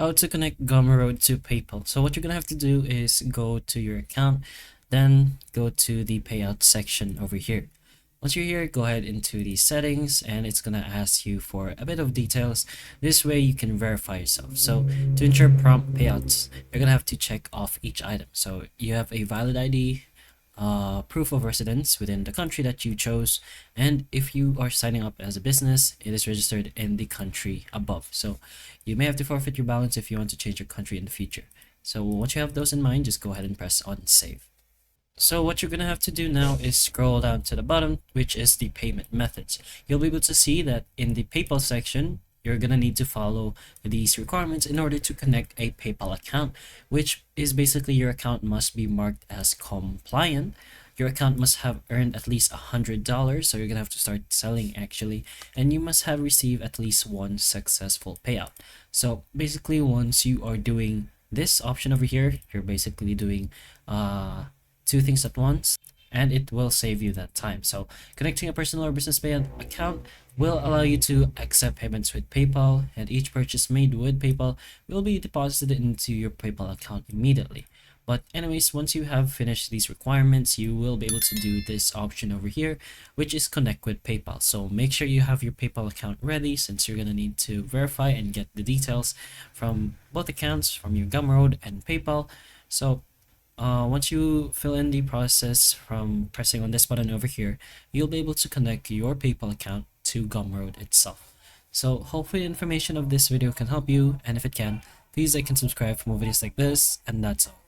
how to connect Gumroad to PayPal. So what you're gonna have to do is go to your account, then go to the payout section over here. Once you're here, go ahead into the settings and it's gonna ask you for a bit of details. This way you can verify yourself. So to ensure prompt payouts, you're gonna have to check off each item. So you have a valid ID, proof of residence within the country that you chose, and if you are signing up as a business, it is registered in the country above. So you may have to forfeit your balance if you want to change your country in the future. So once you have those in mind, just go ahead and press on save. So what you're gonna have to do now is scroll down to the bottom, which is the payment methods. You'll be able to see that in the PayPal section, you're gonna need to follow these requirements in order to connect a PayPal account, which is basically your account must be marked as compliant. Your account must have earned at least $100, so you're gonna have to start selling actually, and you must have received at least one successful payout. So basically, once you are doing this option over here, you're basically doing two things at once, and it will save you that time. So connecting a personal or business pay account will allow you to accept payments with PayPal, and each purchase made with PayPal will be deposited into your PayPal account immediately. But anyways, once you have finished these requirements, you will be able to do this option over here, which is connect with PayPal. So make sure you have your PayPal account ready, since you're gonna need to verify and get the details from both accounts, from your Gumroad and PayPal. So once you fill in the process from pressing on this button over here, you'll be able to connect your PayPal account to Gumroad itself. So hopefully information of this video can help you, and if it can, please like and subscribe for more videos like this, and that's all.